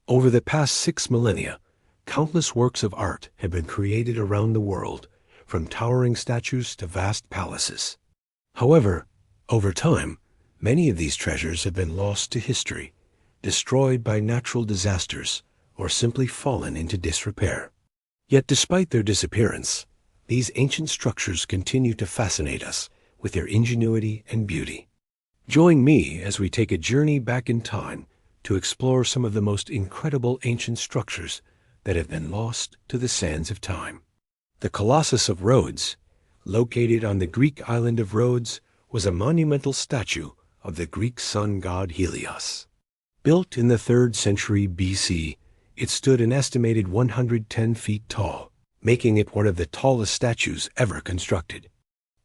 Over the past 6 millennia, countless works of art have been created around the world, from towering statues to vast palaces. However, over time, many of these treasures have been lost to history, destroyed by natural disasters, or simply fallen into disrepair. Yet despite their disappearance, these ancient structures continue to fascinate us with their ingenuity and beauty. Join me as we take a journey back in time to explore some of the most incredible ancient structures that have been lost to the sands of time. The Colossus of Rhodes, located on the Greek island of Rhodes, was a monumental statue of the Greek sun god Helios. Built in the 3rd century BC, it stood an estimated 110 feet tall, making it one of the tallest statues ever constructed.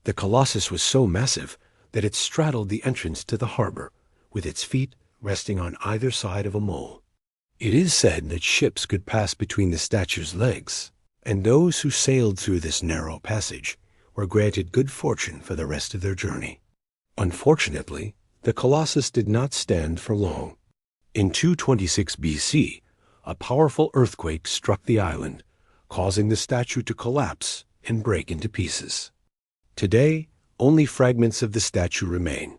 The Colossus was so massive that it straddled the entrance to the harbor, with its feet resting on either side of a mole. It is said that ships could pass between the statue's legs, and those who sailed through this narrow passage were granted good fortune for the rest of their journey. Unfortunately, the Colossus did not stand for long. In 226 BC, a powerful earthquake struck the island, causing the statue to collapse and break into pieces. Today, only fragments of the statue remain,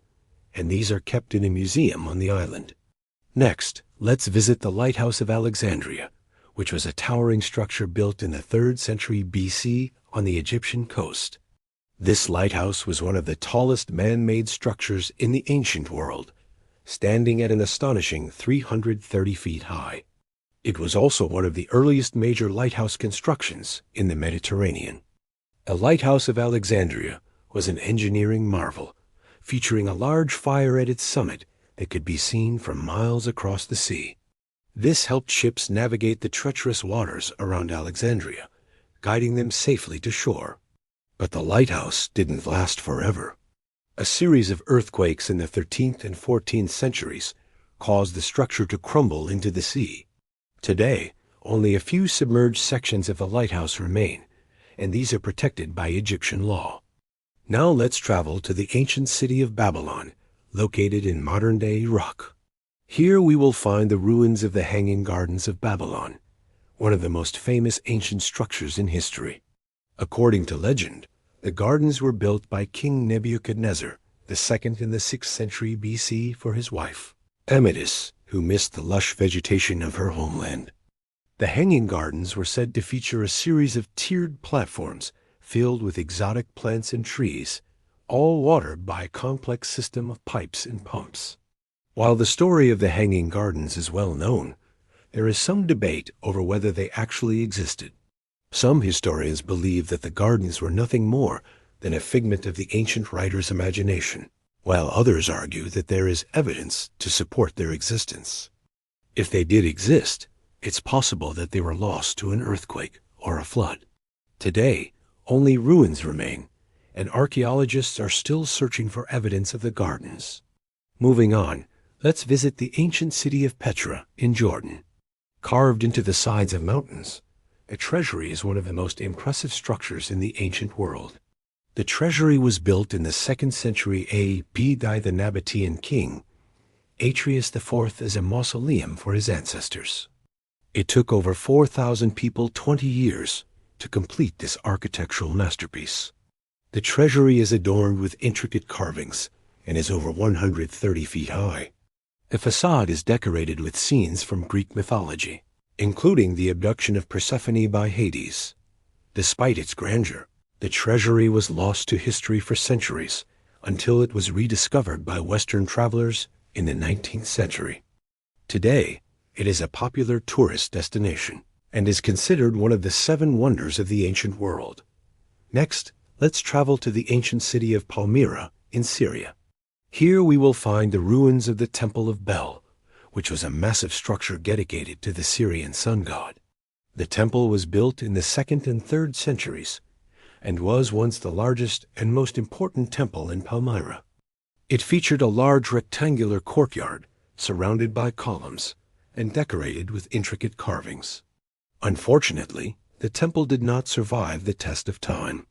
and these are kept in a museum on the island. Next, let's visit the Lighthouse of Alexandria, which was a towering structure built in the 3rd century BC on the Egyptian coast. This lighthouse was one of the tallest man-made structures in the ancient world, standing at an astonishing 330 feet high. It was also one of the earliest major lighthouse constructions in the Mediterranean. The Lighthouse of Alexandria was an engineering marvel, featuring a large fire at its summit that could be seen from miles across the sea. This helped ships navigate the treacherous waters around Alexandria, guiding them safely to shore. But the lighthouse didn't last forever. A series of earthquakes in the 13th and 14th centuries caused the structure to crumble into the sea. Today, only a few submerged sections of the lighthouse remain, and these are protected by Egyptian law. Now let's travel to the ancient city of Babylon, located in modern-day Iraq. Here we will find the ruins of the Hanging Gardens of Babylon, one of the most famous ancient structures in history. According to legend, the gardens were built by King Nebuchadnezzar II in the 6th century BC for his wife, Amidis, who missed the lush vegetation of her homeland. The Hanging Gardens were said to feature a series of tiered platforms filled with exotic plants and trees, all watered by a complex system of pipes and pumps. While the story of the Hanging Gardens is well known, there is some debate over whether they actually existed. Some historians believe that the gardens were nothing more than a figment of the ancient writer's imagination, while others argue that there is evidence to support their existence. If they did exist, it's possible that they were lost to an earthquake or a flood. Today, only ruins remain, and archaeologists are still searching for evidence of the gardens. Moving on, let's visit the ancient city of Petra in Jordan. Carved into the sides of mountains, the treasury is one of the most impressive structures in the ancient world. The treasury was built in the 2nd century A.D. by the Nabatean king, Atreus IV, as a mausoleum for his ancestors. It took over 4,000 people 20 years to complete this architectural masterpiece. The treasury is adorned with intricate carvings and is over 130 feet high. The facade is decorated with scenes from Greek mythology, including the abduction of Persephone by Hades. Despite its grandeur, the treasury was lost to history for centuries until it was rediscovered by Western travelers in the 19th century. Today, it is a popular tourist destination and is considered one of the 7 wonders of the ancient world. Next, let's travel to the ancient city of Palmyra in Syria. Here we will find the ruins of the Temple of Bel, which was a massive structure dedicated to the Syrian sun god. The temple was built in the 2nd and 3rd centuries and was once the largest and most important temple in Palmyra. It featured a large rectangular courtyard surrounded by columns and decorated with intricate carvings. Unfortunately, the temple did not survive the test of time.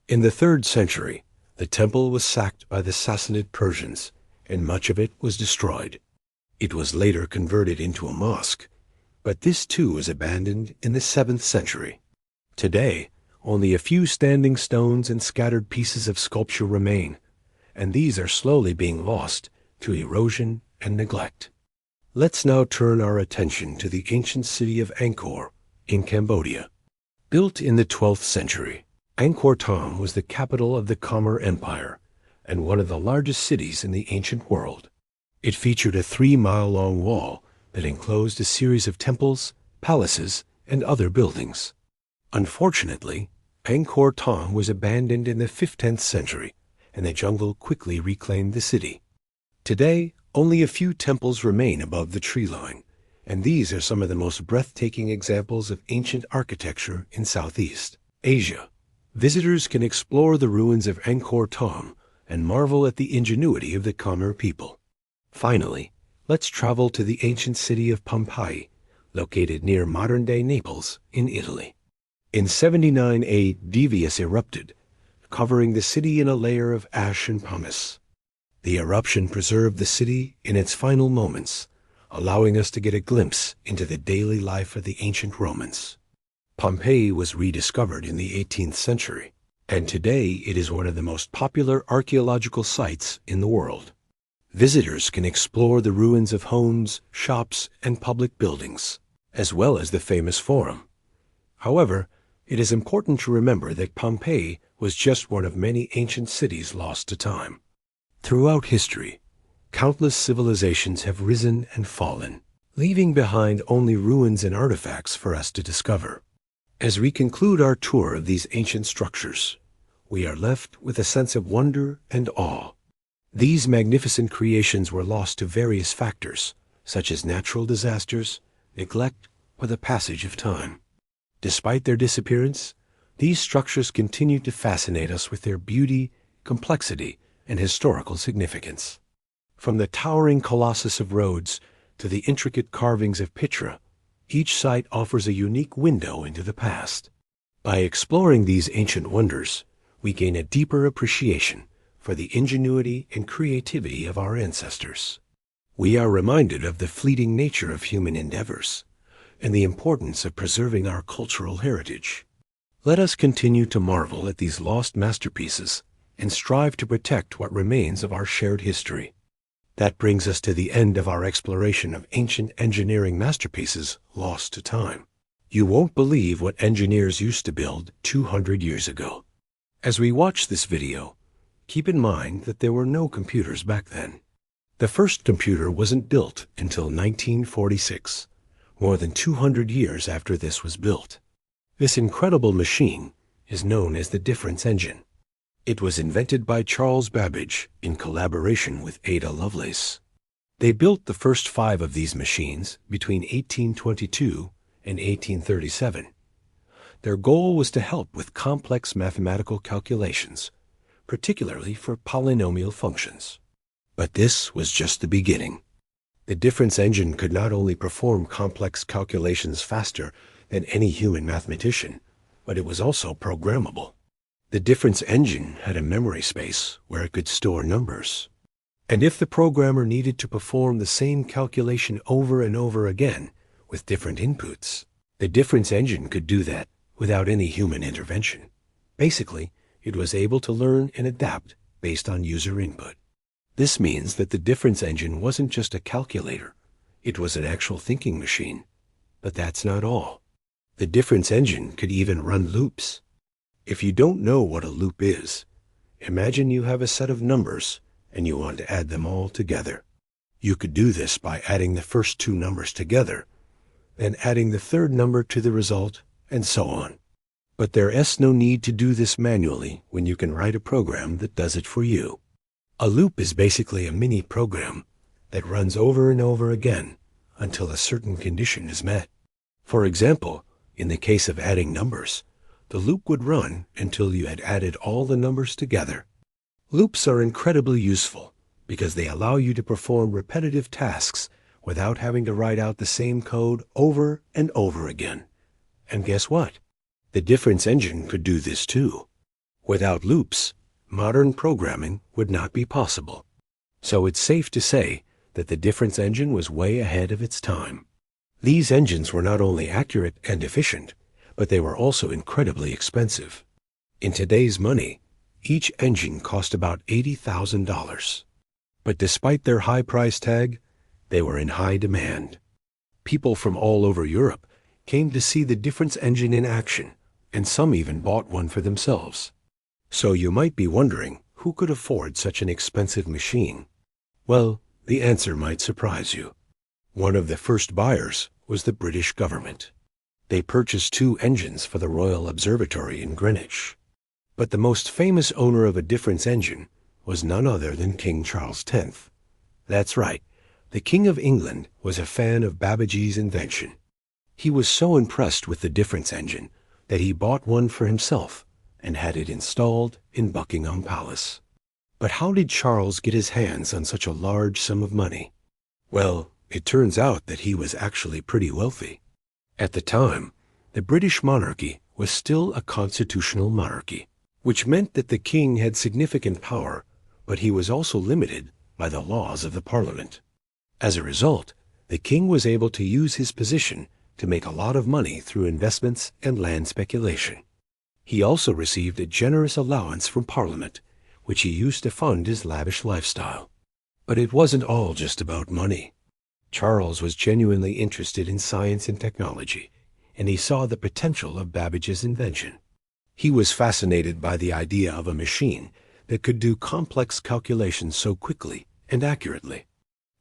In the 3rd century, the temple was sacked by the Sassanid Persians, and much of it was destroyed. It was later converted into a mosque, But this too was abandoned in the 7th century. Today, only a few standing stones and scattered pieces of sculpture remain, and these are slowly being lost to erosion and neglect. Let's now turn our attention to the ancient city of Angkor in Cambodia. Built in the 12th century, Angkor Thom was the capital of the Khmer Empire and one of the largest cities in the ancient world. It featured a 3-mile-long wall that enclosed a series of temples, palaces, and other buildings. Unfortunately, Angkor Thom was abandoned in the 15th century, and the jungle quickly reclaimed the city. Today, only a few temples remain above the tree line, and these are some of the most breathtaking examples of ancient architecture in Southeast Asia. Visitors can explore the ruins of Angkor Thom and marvel at the ingenuity of the Khmer people. Finally, let's travel to the ancient city of Pompeii, located near modern-day Naples in Italy. In 79 AD, Vesuvius erupted, covering the city in a layer of ash and pumice. The eruption preserved the city in its final moments, allowing us to get a glimpse into the daily life of the ancient Romans. Pompeii was rediscovered in the 18th century, and today it is one of the most popular archaeological sites in the world. Visitors can explore the ruins of homes, shops, and public buildings, as well as the famous Forum. However, it is important to remember that Pompeii was just one of many ancient cities lost to time. Throughout history, countless civilizations have risen and fallen, leaving behind only ruins and artifacts for us to discover. As we conclude our tour of these ancient structures, we are left with a sense of wonder and awe. These magnificent creations were lost to various factors, such as natural disasters, neglect, or the passage of time. Despite their disappearance, these structures continue to fascinate us with their beauty, complexity, and historical significance. From the towering colossus of Rhodes to the intricate carvings of Petra, each site offers a unique window into the past. By exploring these ancient wonders, we gain a deeper appreciation for the ingenuity and creativity of our ancestors. We are reminded of the fleeting nature of human endeavors and the importance of preserving our cultural heritage. Let us continue to marvel at these lost masterpieces and strive to protect what remains of our shared history. That brings us to the end of our exploration of ancient engineering masterpieces lost to time. You won't believe what engineers used to build 200 years ago. As we watch this video, keep in mind that there were no computers back then. The first computer wasn't built until 1946, more than 200 years after this was built. This incredible machine is known as the difference engine. It was invented by Charles Babbage in collaboration with Ada Lovelace. They built the first 5 of these machines between 1822 and 1837. Their goal was to help with complex mathematical calculations, particularly for polynomial functions. But this was just the beginning. The difference engine could not only perform complex calculations faster than any human mathematician, but it was also programmable. The difference engine had a memory space where it could store numbers. And if the programmer needed to perform the same calculation over and over again with different inputs, the difference engine could do that without any human intervention. Basically, it was able to learn and adapt based on user input. This means that the difference engine wasn't just a calculator, it was an actual thinking machine. But that's not all. The difference engine could even run loops. If you don't know what a loop is, imagine you have a set of numbers and you want to add them all together. You could do this by adding the first 2 numbers together, then adding the third number to the result, and so on. But there is no need to do this manually when you can write a program that does it for you. A loop is basically a mini program that runs over and over again until a certain condition is met. For example, in the case of adding numbers, the loop would run until you had added all the numbers together. Loops are incredibly useful because they allow you to perform repetitive tasks without having to write out the same code over and over again. And guess what? The difference engine could do this too. Without loops, modern programming would not be possible. So it's safe to say that the difference engine was way ahead of its time. These engines were not only accurate and efficient, but they were also incredibly expensive. In today's money, each engine cost about $80,000. But despite their high price tag, they were in high demand. People from all over Europe came to see the difference engine in action, and some even bought one for themselves. So you might be wondering, who could afford such an expensive machine? Well, the answer might surprise you. One of the first buyers was the British government. They purchased 2 engines for the Royal Observatory in Greenwich. But the most famous owner of a difference engine was none other than King Charles X. That's right, the King of England was a fan of Babbage's invention. He was so impressed with the difference engine that he bought one for himself and had it installed in Buckingham Palace. But how did Charles get his hands on such a large sum of money? Well, it turns out that he was actually pretty wealthy. At the time, the British monarchy was still a constitutional monarchy, which meant that the king had significant power, but he was also limited by the laws of the Parliament. As a result, the king was able to use his position to make a lot of money through investments and land speculation. He also received a generous allowance from Parliament, which he used to fund his lavish lifestyle. But it wasn't all just about money. Charles was genuinely interested in science and technology, and he saw the potential of Babbage's invention. He was fascinated by the idea of a machine that could do complex calculations so quickly and accurately.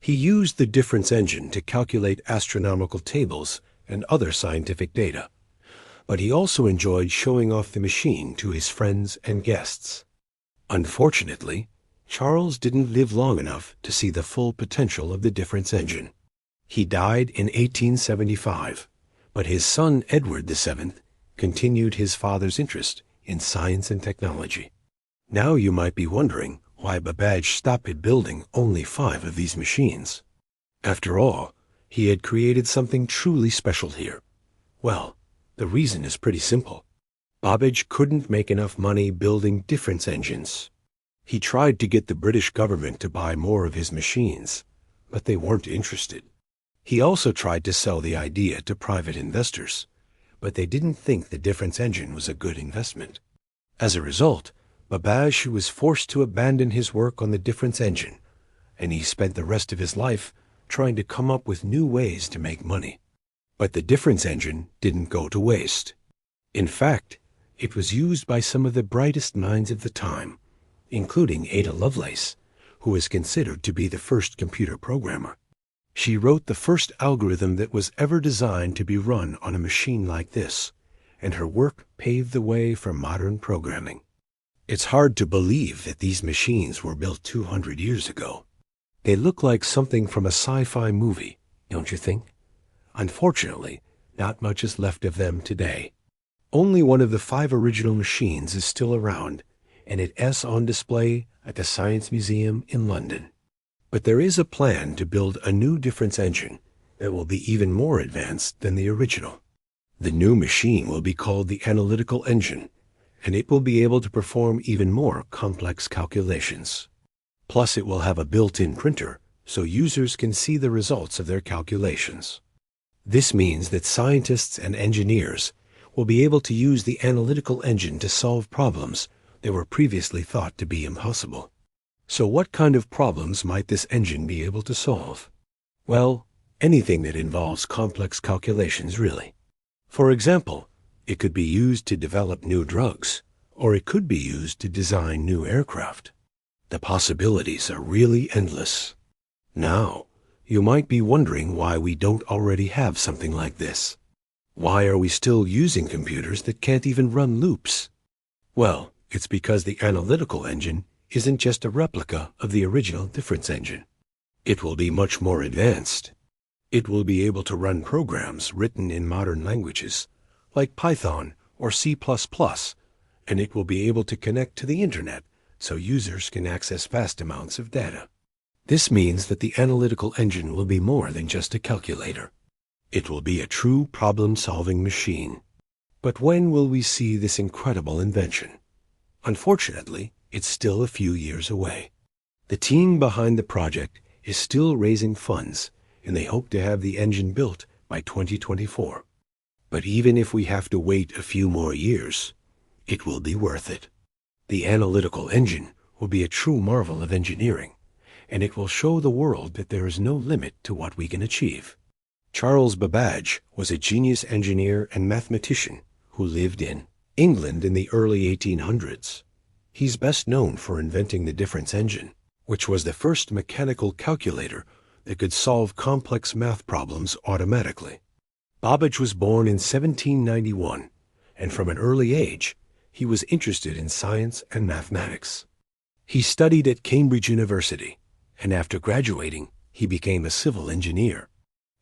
He used the difference engine to calculate astronomical tables and other scientific data, but he also enjoyed showing off the machine to his friends and guests. Unfortunately, Charles didn't live long enough to see the full potential of the difference engine. He died in 1875, but his son Edward VII continued his father's interest in science and technology. Now you might be wondering why Babbage stopped at building only 5 of these machines. After all, he had created something truly special here. Well, the reason is pretty simple. Babbage couldn't make enough money building difference engines. He tried to get the British government to buy more of his machines, but they weren't interested. He also tried to sell the idea to private investors, but they didn't think the difference engine was a good investment. As a result, Babbage was forced to abandon his work on the difference engine, and he spent the rest of his life trying to come up with new ways to make money. But the difference engine didn't go to waste. In fact, it was used by some of the brightest minds of the time, including Ada Lovelace, who is considered to be the first computer programmer. She wrote the first algorithm that was ever designed to be run on a machine like this, and her work paved the way for modern programming. It's hard to believe that these machines were built 200 years ago. They look like something from a sci-fi movie, don't you think? Unfortunately, not much is left of them today. Only one of the 5 original machines is still around, and it is on display at the Science Museum in London. But there is a plan to build a new difference engine that will be even more advanced than the original. The new machine will be called the analytical engine, and it will be able to perform even more complex calculations. Plus, it will have a built-in printer, so users can see the results of their calculations. This means that scientists and engineers will be able to use the analytical engine to solve problems that were previously thought to be impossible. So what kind of problems might this engine be able to solve? Well, anything that involves complex calculations, really. For example, it could be used to develop new drugs, or it could be used to design new aircraft. The possibilities are really endless. Now, you might be wondering why we don't already have something like this. Why are we still using computers that can't even run loops? Well, it's because the analytical engine isn't just a replica of the original difference engine. It will be much more advanced. It will be able to run programs written in modern languages, like Python or C++, and it will be able to connect to the internet so users can access vast amounts of data. This means that the analytical engine will be more than just a calculator. It will be a true problem-solving machine. But when will we see this incredible invention? Unfortunately, it's still a few years away. The team behind the project is still raising funds, and they hope to have the engine built by 2024. But even if we have to wait a few more years, it will be worth it. The analytical engine will be a true marvel of engineering, and it will show the world that there is no limit to what we can achieve. Charles Babbage was a genius engineer and mathematician who lived in England in the early 1800s. He's best known for inventing the difference engine, which was the first mechanical calculator that could solve complex math problems automatically. Babbage was born in 1791, and from an early age, he was interested in science and mathematics. He studied at Cambridge University, and after graduating, he became a civil engineer.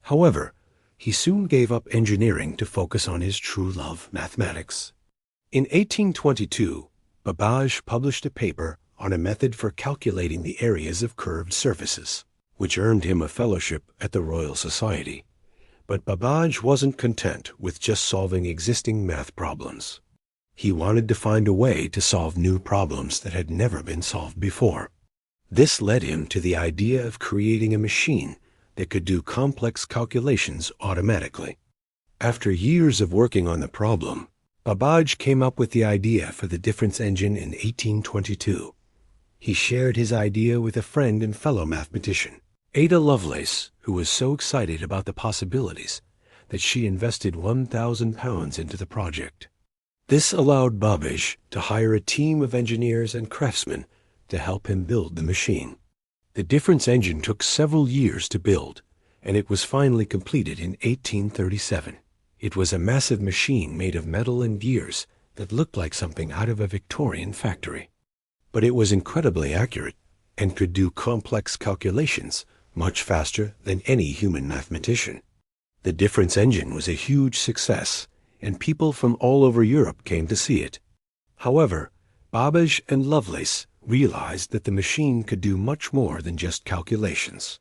However, he soon gave up engineering to focus on his true love, mathematics. In 1822, Babbage published a paper on a method for calculating the areas of curved surfaces, which earned him a fellowship at the Royal Society. But Babbage wasn't content with just solving existing math problems. He wanted to find a way to solve new problems that had never been solved before. This led him to the idea of creating a machine that could do complex calculations automatically. After years of working on the problem, Babbage came up with the idea for the difference engine in 1822. He shared his idea with a friend and fellow mathematician, Ada Lovelace, who was so excited about the possibilities that she invested £1,000 into the project. This allowed Babbage to hire a team of engineers and craftsmen to help him build the machine. The difference engine took several years to build, and it was finally completed in 1837. It was a massive machine made of metal and gears that looked like something out of a Victorian factory. But it was incredibly accurate and could do complex calculations much faster than any human mathematician. The difference engine was a huge success, and people from all over Europe came to see it. However, Babbage and Lovelace realized that the machine could do much more than just calculations.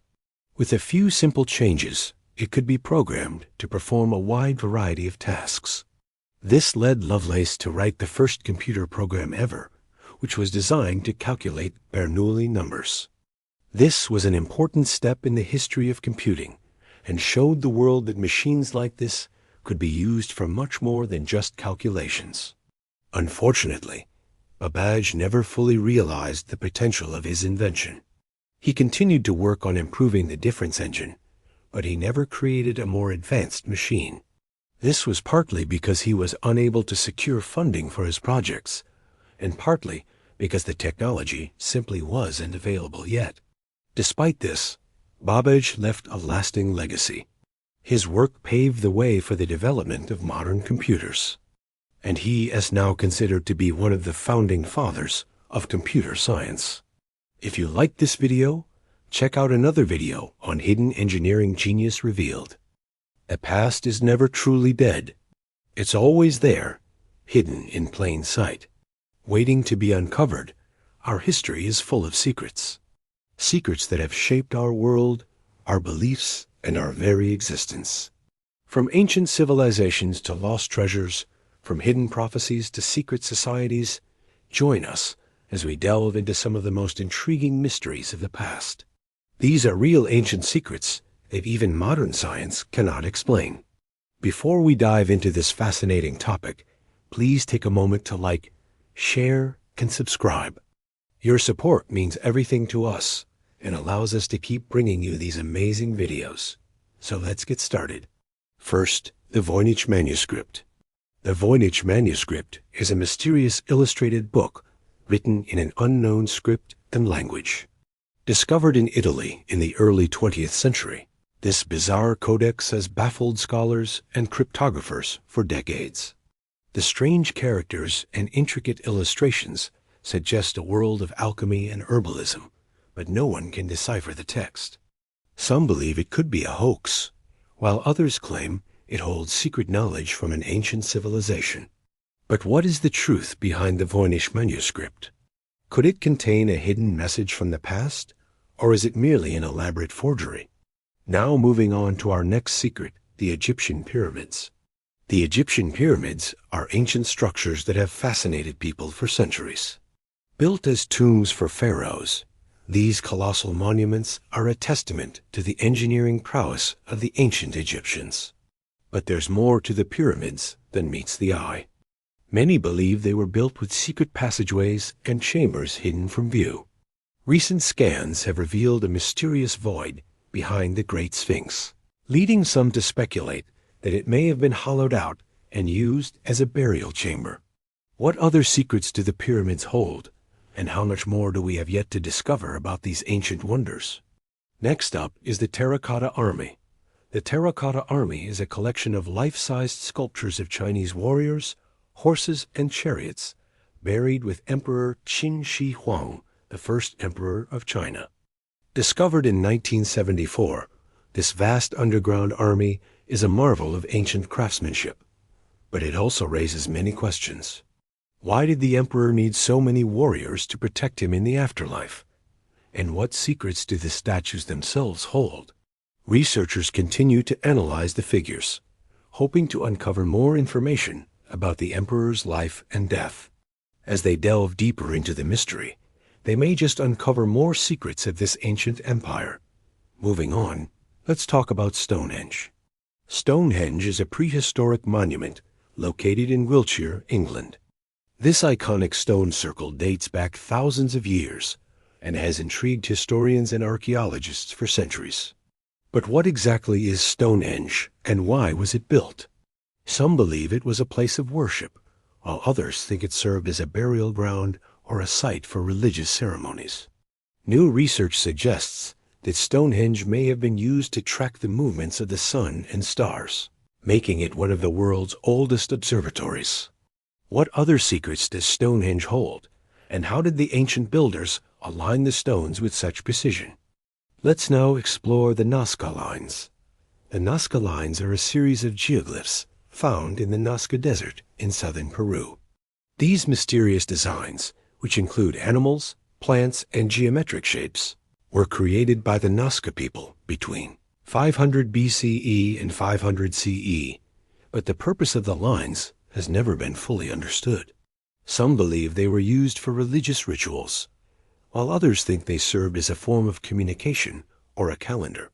With a few simple changes, it could be programmed to perform a wide variety of tasks. This led Lovelace to write the first computer program ever, which was designed to calculate Bernoulli numbers. This was an important step in the history of computing and showed the world that machines like this could be used for much more than just calculations. Unfortunately, Babbage never fully realized the potential of his invention. He continued to work on improving the difference engine, but he never created a more advanced machine. This was partly because he was unable to secure funding for his projects, and partly because the technology simply wasn't available yet. Despite this, Babbage left a lasting legacy. His work paved the way for the development of modern computers, and he is now considered to be one of the founding fathers of computer science. If you liked this video, check out another video on Hidden Engineering Genius Revealed. The past is never truly dead. It's always there, hidden in plain sight, waiting to be uncovered. Our history is full of secrets. Secrets that have shaped our world, our beliefs, and our very existence. From ancient civilizations to lost treasures, from hidden prophecies to secret societies, join us as we delve into some of the most intriguing mysteries of the past. These are real ancient secrets that even modern science cannot explain. Before we dive into this fascinating topic, please take a moment to like, share, and subscribe. Your support means everything to us and allows us to keep bringing you these amazing videos. So let's get started. First, the Voynich manuscript. The Voynich manuscript is a mysterious illustrated book written in an unknown script and language. Discovered in Italy in the early 20th century, this bizarre codex has baffled scholars and cryptographers for decades. The strange characters and intricate illustrations suggest a world of alchemy and herbalism, but no one can decipher the text. Some believe it could be a hoax, while others claim it holds secret knowledge from an ancient civilization. But what is the truth behind the Voynich manuscript? Could it contain a hidden message from the past, or is it merely an elaborate forgery? Now moving on to our next secret, the Egyptian pyramids. The Egyptian pyramids are ancient structures that have fascinated people for centuries. Built as tombs for pharaohs, these colossal monuments are a testament to the engineering prowess of the ancient Egyptians. But there's more to the pyramids than meets the eye. Many believe they were built with secret passageways and chambers hidden from view. Recent scans have revealed a mysterious void behind the Great Sphinx, leading some to speculate that it may have been hollowed out and used as a burial chamber. What other secrets do the pyramids hold, and how much more do we have yet to discover about these ancient wonders? Next up is the Terracotta Army. The Terracotta Army is a collection of life-sized sculptures of Chinese warriors, horses, and chariots, buried with Emperor Qin Shi Huang, the first emperor of China. Discovered in 1974, this vast underground army is a marvel of ancient craftsmanship. But it also raises many questions. Why did the emperor need so many warriors to protect him in the afterlife? And what secrets do the statues themselves hold? Researchers continue to analyze the figures, hoping to uncover more information about the emperor's life and death. As they delve deeper into the mystery, they may just uncover more secrets of this ancient empire. Moving on, let's talk about Stonehenge. Stonehenge is a prehistoric monument located in Wiltshire, England. This iconic stone circle dates back thousands of years and has intrigued historians and archaeologists for centuries. But what exactly is Stonehenge, and why was it built? Some believe it was a place of worship, while others think it served as a burial ground or a site for religious ceremonies. New research suggests that Stonehenge may have been used to track the movements of the sun and stars, making it one of the world's oldest observatories. What other secrets does Stonehenge hold, and how did the ancient builders align the stones with such precision? Let's now explore the Nazca Lines. The Nazca Lines are a series of geoglyphs found in the Nazca Desert in southern Peru. These mysterious designs, which include animals, plants, and geometric shapes, were created by the Nazca people between 500 BCE and 500 CE, but the purpose of the lines has never been fully understood. Some believe they were used for religious rituals, while others think they served as a form of communication or a calendar.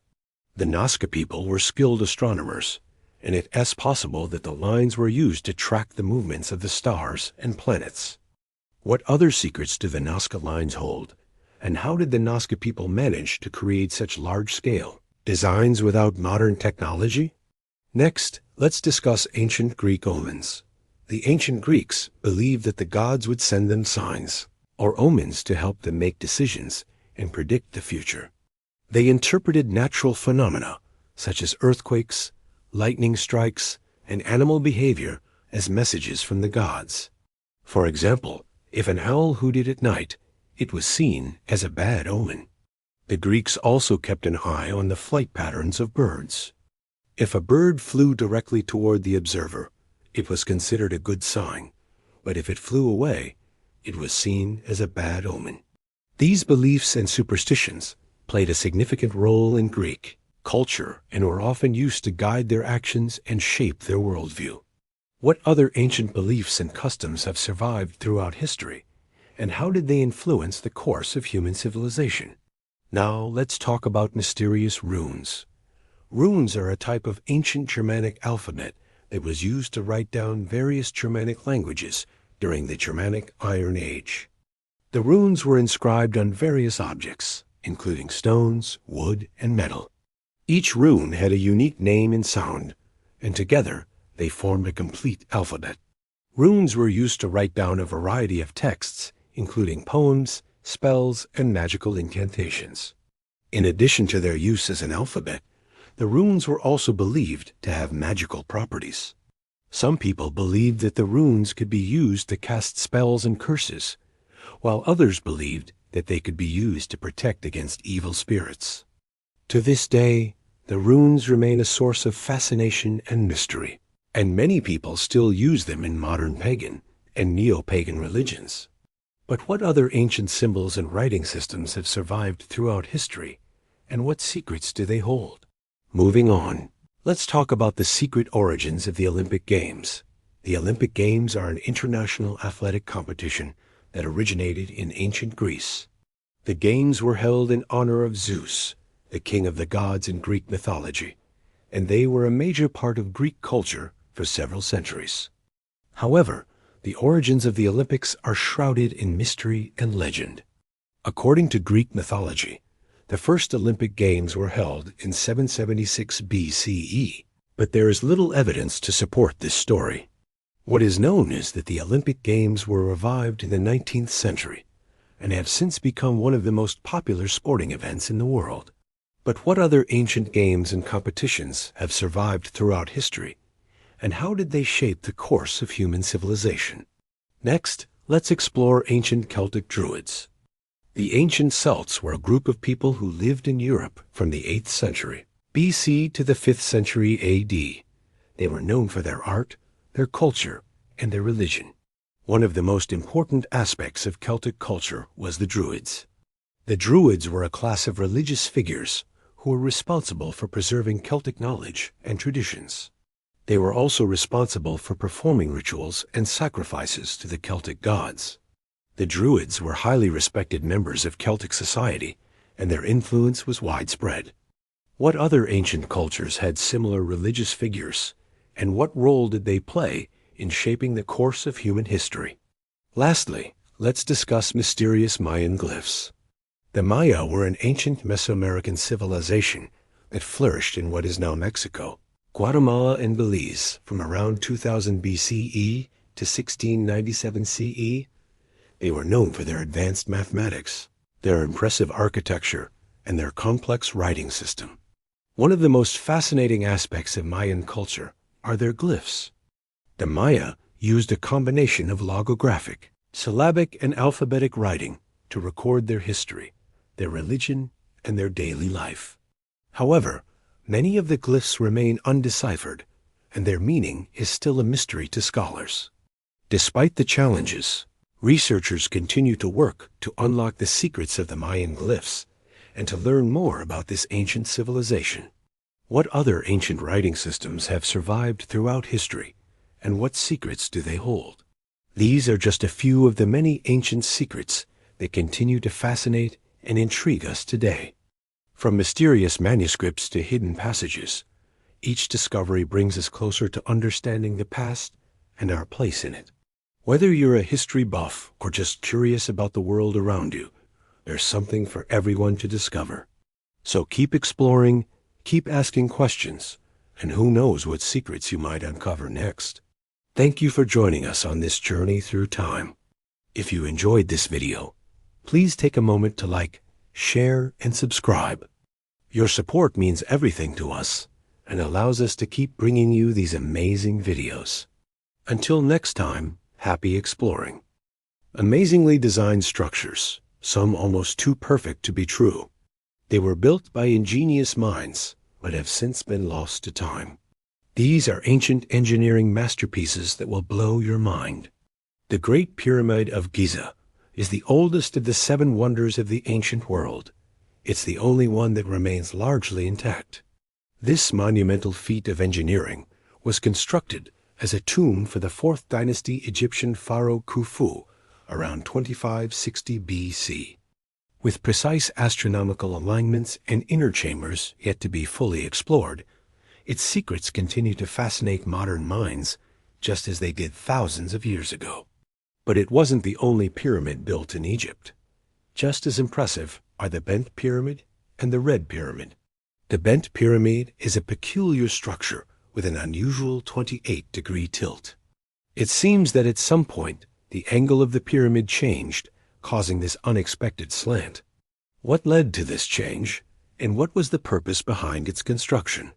The Nazca people were skilled astronomers, and it is possible that the lines were used to track the movements of the stars and planets. What other secrets do the Nazca Lines hold, and how did the Nazca people manage to create such large-scale designs without modern technology? Next, let's discuss ancient Greek omens. The ancient Greeks believed that the gods would send them signs or omens to help them make decisions and predict the future. They interpreted natural phenomena such as earthquakes, lightning strikes, and animal behavior as messages from the gods. For example, if an owl hooted at night, it was seen as a bad omen. The Greeks also kept an eye on the flight patterns of birds. If a bird flew directly toward the observer, it was considered a good sign, but if it flew away, it was seen as a bad omen. These beliefs and superstitions played a significant role in Greek culture and were often used to guide their actions and shape their worldview. What other ancient beliefs and customs have survived throughout history, and how did they influence the course of human civilization? Now let's talk about mysterious runes. Runes are a type of ancient Germanic alphabet that was used to write down various Germanic languages during the Germanic Iron Age. The runes were inscribed on various objects, including stones, wood, and metal. Each rune had a unique name and sound, and together they formed a complete alphabet. Runes were used to write down a variety of texts, including poems, spells, and magical incantations. In addition to their use as an alphabet, the runes were also believed to have magical properties. Some people believed that the runes could be used to cast spells and curses, while others believed that they could be used to protect against evil spirits. To this day, the runes remain a source of fascination and mystery, and many people still use them in modern pagan and neo-pagan religions. But what other ancient symbols and writing systems have survived throughout history, and what secrets do they hold? Moving on, let's talk about the secret origins of the Olympic Games. The Olympic Games are an international athletic competition that originated in ancient Greece. The Games were held in honor of Zeus, the king of the gods in Greek mythology, and they were a major part of Greek culture for several centuries. However, the origins of the Olympics are shrouded in mystery and legend. According to Greek mythology, the first Olympic Games were held in 776 BCE, but there is little evidence to support this story. What is known is that the Olympic Games were revived in the 19th century and have since become one of the most popular sporting events in the world. But what other ancient games and competitions have survived throughout history, and how did they shape the course of human civilization? Next, let's explore ancient Celtic Druids. The ancient Celts were a group of people who lived in Europe from the 8th century BC to the 5th century AD. They were known for their art, their culture, and their religion. One of the most important aspects of Celtic culture was the Druids. The Druids were a class of religious figures who were responsible for preserving Celtic knowledge and traditions. They were also responsible for performing rituals and sacrifices to the Celtic gods. The Druids were highly respected members of Celtic society, and their influence was widespread. What other ancient cultures had similar religious figures, and what role did they play in shaping the course of human history? Lastly, let's discuss mysterious Mayan glyphs. The Maya were an ancient Mesoamerican civilization that flourished in what is now Mexico, Guatemala, and Belize from around 2000 BCE to 1697 CE. They were known for their advanced mathematics, their impressive architecture, and their complex writing system. One of the most fascinating aspects of Mayan culture are their glyphs. The Maya used a combination of logographic, syllabic, and alphabetic writing to record their history, their religion, and their daily life. However, many of the glyphs remain undeciphered, and their meaning is still a mystery to scholars. Despite the challenges, researchers continue to work to unlock the secrets of the Mayan glyphs and to learn more about this ancient civilization. What other ancient writing systems have survived throughout history, and what secrets do they hold? These are just a few of the many ancient secrets that continue to fascinate and intrigue us today. From mysterious manuscripts to hidden passages, each discovery brings us closer to understanding the past and our place in it. Whether you're a history buff or just curious about the world around you, there's something for everyone to discover. So keep exploring, keep asking questions, and who knows what secrets you might uncover next. Thank you for joining us on this journey through time. If you enjoyed this video, please take a moment to like, share, and subscribe. Your support means everything to us and allows us to keep bringing you these amazing videos. Until next time, happy exploring. Amazingly designed structures, some almost too perfect to be true. They were built by ingenious minds, but have since been lost to time. These are ancient engineering masterpieces that will blow your mind. The Great Pyramid of Giza is the oldest of the 7 wonders of the ancient world. It's the only one that remains largely intact. This monumental feat of engineering was constructed as a tomb for the 4th dynasty Egyptian pharaoh Khufu around 2560 BC. With precise astronomical alignments and inner chambers yet to be fully explored, its secrets continue to fascinate modern minds just as they did thousands of years ago. But it wasn't the only pyramid built in Egypt. Just as impressive are the Bent Pyramid and the Red Pyramid. The Bent Pyramid is a peculiar structure with an unusual 28-degree tilt. It seems that at some point, the angle of the pyramid changed, causing this unexpected slant. What led to this change, and what was the purpose behind its construction?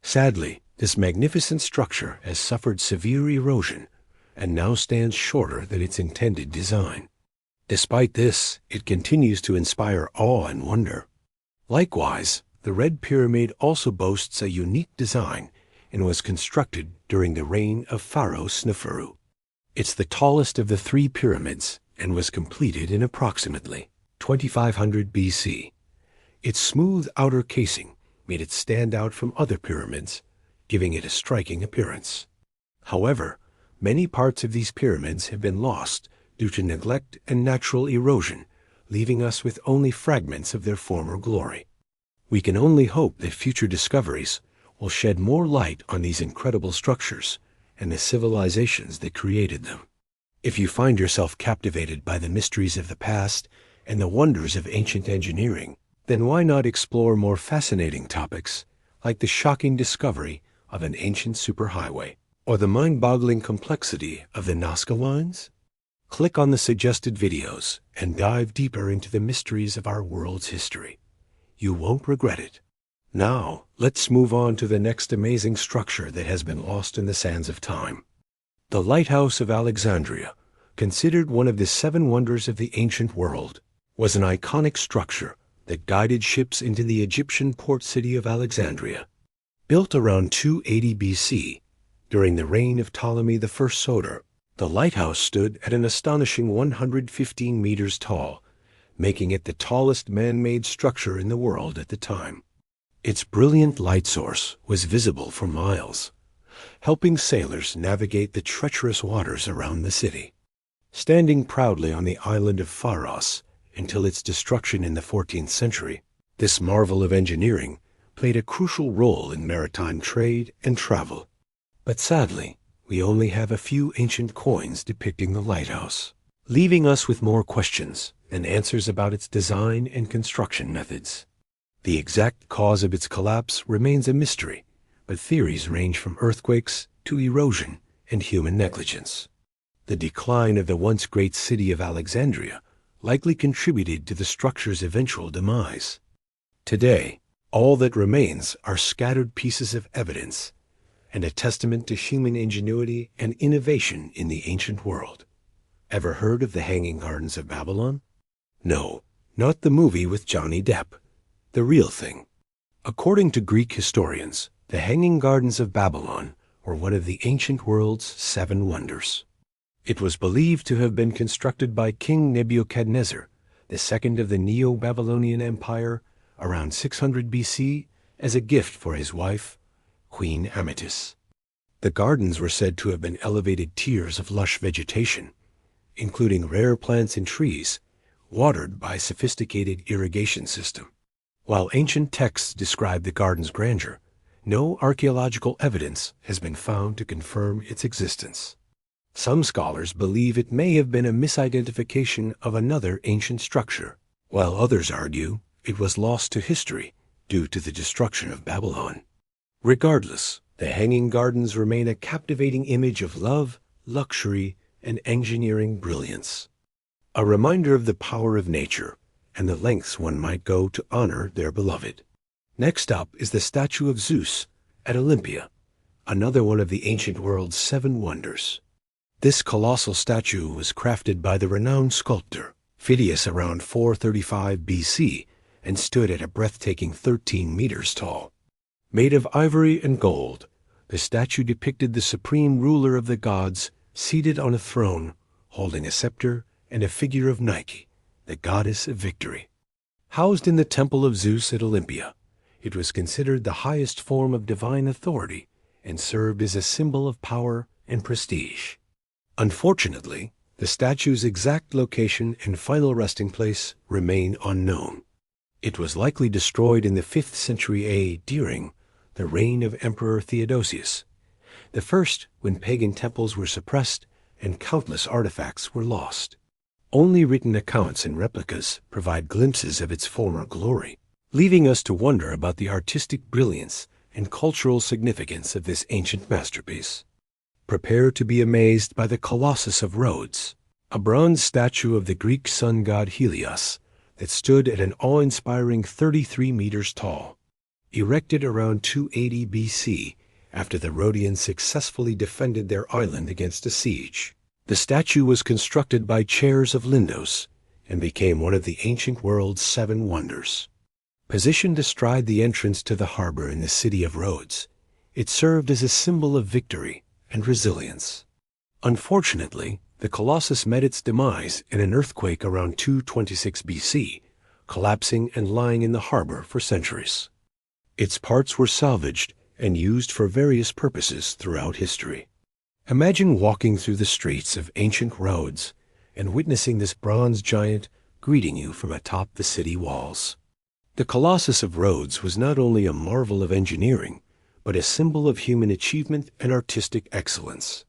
Sadly, this magnificent structure has suffered severe erosion and now stands shorter than its intended design. Despite this, it continues to inspire awe and wonder. Likewise, the Red Pyramid also boasts a unique design and was constructed during the reign of Pharaoh Sneferu. It's the tallest of the 3 pyramids and was completed in approximately 2500 BC. Its smooth outer casing made it stand out from other pyramids, giving it a striking appearance. However, many parts of these pyramids have been lost due to neglect and natural erosion, leaving us with only fragments of their former glory. We can only hope that future discoveries will shed more light on these incredible structures and the civilizations that created them. If you find yourself captivated by the mysteries of the past and the wonders of ancient engineering, then why not explore more fascinating topics like the shocking discovery of an ancient superhighway or the mind-boggling complexity of the Nazca Lines? Click on the suggested videos and dive deeper into the mysteries of our world's history. You won't regret it. Now, let's move on to the next amazing structure that has been lost in the sands of time. The Lighthouse of Alexandria, considered one of the 7 wonders of the ancient world, was an iconic structure that guided ships into the Egyptian port city of Alexandria. Built around 280 BC, during the reign of Ptolemy I Soter, the lighthouse stood at an astonishing 115 meters tall, making it the tallest man-made structure in the world at the time. Its brilliant light source was visible for miles, helping sailors navigate the treacherous waters around the city. Standing proudly on the island of Pharos until its destruction in the 14th century, this marvel of engineering played a crucial role in maritime trade and travel. But sadly, we only have a few ancient coins depicting the lighthouse, leaving us with more questions than answers about its design and construction methods. The exact cause of its collapse remains a mystery, but theories range from earthquakes to erosion and human negligence. The decline of the once great city of Alexandria likely contributed to the structure's eventual demise. Today, all that remains are scattered pieces of evidence and a testament to human ingenuity and innovation in the ancient world. Ever heard of the Hanging Gardens of Babylon? No, not the movie with Johnny Depp. The real thing. According to Greek historians, the Hanging Gardens of Babylon were one of the ancient world's 7 wonders. It was believed to have been constructed by King Nebuchadnezzar, the second of the Neo-Babylonian Empire, around 600 BC, as a gift for his wife, Queen Amytis. The gardens were said to have been elevated tiers of lush vegetation, including rare plants and trees, watered by a sophisticated irrigation system. While ancient texts describe the garden's grandeur, no archaeological evidence has been found to confirm its existence. Some scholars believe it may have been a misidentification of another ancient structure, while others argue it was lost to history due to the destruction of Babylon. Regardless, the Hanging Gardens remain a captivating image of love, luxury, and engineering brilliance. A reminder of the power of nature and the lengths one might go to honor their beloved. Next up is the statue of Zeus at Olympia, another one of the ancient world's 7 wonders. This colossal statue was crafted by the renowned sculptor Phidias around 435 BC and stood at a breathtaking 13 meters tall. Made of ivory and gold, the statue depicted the supreme ruler of the gods seated on a throne, holding a scepter and a figure of Nike, the goddess of victory. Housed in the Temple of Zeus at Olympia, it was considered the highest form of divine authority and served as a symbol of power and prestige. Unfortunately, the statue's exact location and final resting place remain unknown. It was likely destroyed in the 5th century AD during the reign of Emperor Theodosius, the first when pagan temples were suppressed and countless artifacts were lost. Only written accounts and replicas provide glimpses of its former glory, leaving us to wonder about the artistic brilliance and cultural significance of this ancient masterpiece. Prepare to be amazed by the Colossus of Rhodes, a bronze statue of the Greek sun god Helios that stood at an awe-inspiring 33 meters tall. Erected around 280 BC after the Rhodians successfully defended their island against a siege, the statue was constructed by Chairs of Lindos and became one of the ancient world's 7 wonders. Positioned astride the entrance to the harbor in the city of Rhodes, it served as a symbol of victory and resilience. Unfortunately, the Colossus met its demise in an earthquake around 226 BC, collapsing and lying in the harbor for centuries. Its parts were salvaged and used for various purposes throughout history. Imagine walking through the streets of ancient Rhodes and witnessing this bronze giant greeting you from atop the city walls. The Colossus of Rhodes was not only a marvel of engineering, but a symbol of human achievement and artistic excellence.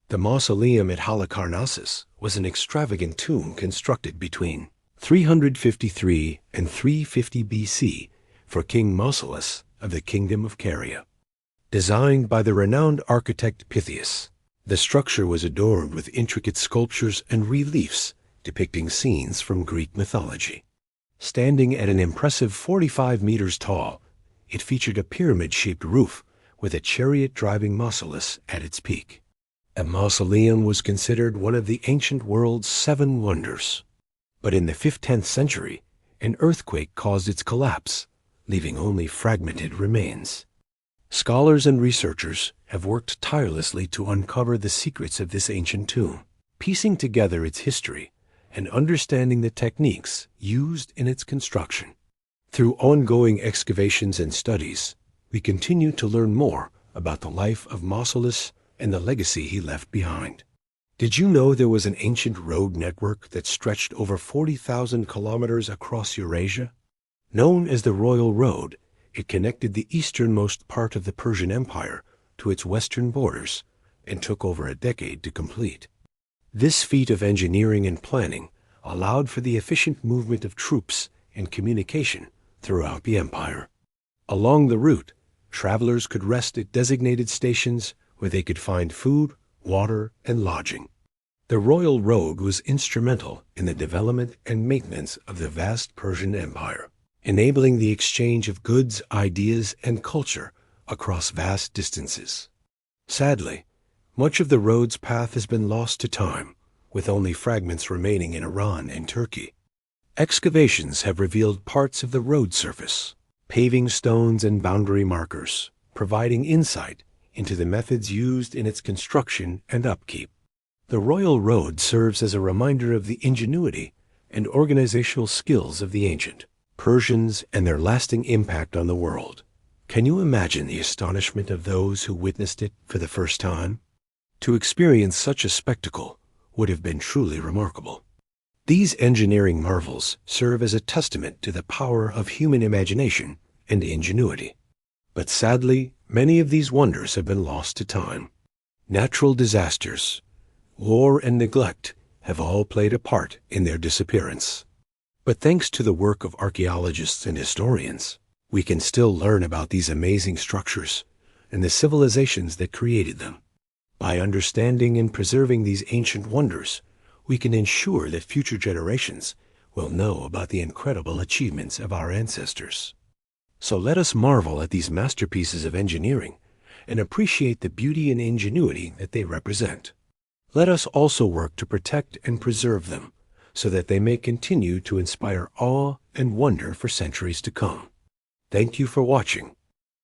The mausoleum at Halicarnassus was an extravagant tomb constructed between 353 and 350 BC for King Mausolus of the Kingdom of Caria. Designed by the renowned architect Pythias, the structure was adorned with intricate sculptures and reliefs depicting scenes from Greek mythology. Standing at an impressive 45 meters tall, it featured a pyramid-shaped roof with a chariot-driving Mausolus at its peak. A mausoleum was considered one of the ancient world's 7 wonders. But in the 15th century, an earthquake caused its collapse, leaving only fragmented remains. Scholars and researchers have worked tirelessly to uncover the secrets of this ancient tomb, piecing together its history and understanding the techniques used in its construction. Through ongoing excavations and studies, we continue to learn more about the life of Mausolus and the legacy he left behind. Did you know there was an ancient road network that stretched over 40,000 kilometers across Eurasia? Known as the Royal Road, it connected the easternmost part of the Persian Empire to its western borders and took over a decade to complete. This feat of engineering and planning allowed for the efficient movement of troops and communication throughout the empire. Along the route, travelers could rest at designated stations where they could find food, water, and lodging. The Royal Road was instrumental in the development and maintenance of the vast Persian Empire, enabling the exchange of goods, ideas, and culture across vast distances. Sadly, much of the road's path has been lost to time, with only fragments remaining in Iran and Turkey. Excavations have revealed parts of the road surface, paving stones and boundary markers, providing insight into the methods used in its construction and upkeep. The Royal Road serves as a reminder of the ingenuity and organizational skills of the ancient Persians and their lasting impact on the world. Can you imagine the astonishment of those who witnessed it for the first time? To experience such a spectacle would have been truly remarkable. These engineering marvels serve as a testament to the power of human imagination and ingenuity. But sadly, many of these wonders have been lost to time. Natural disasters, war, and neglect have all played a part in their disappearance. But thanks to the work of archaeologists and historians, we can still learn about these amazing structures and the civilizations that created them. By understanding and preserving these ancient wonders, we can ensure that future generations will know about the incredible achievements of our ancestors. So let us marvel at these masterpieces of engineering and appreciate the beauty and ingenuity that they represent. Let us also work to protect and preserve them so that they may continue to inspire awe and wonder for centuries to come. Thank you for watching.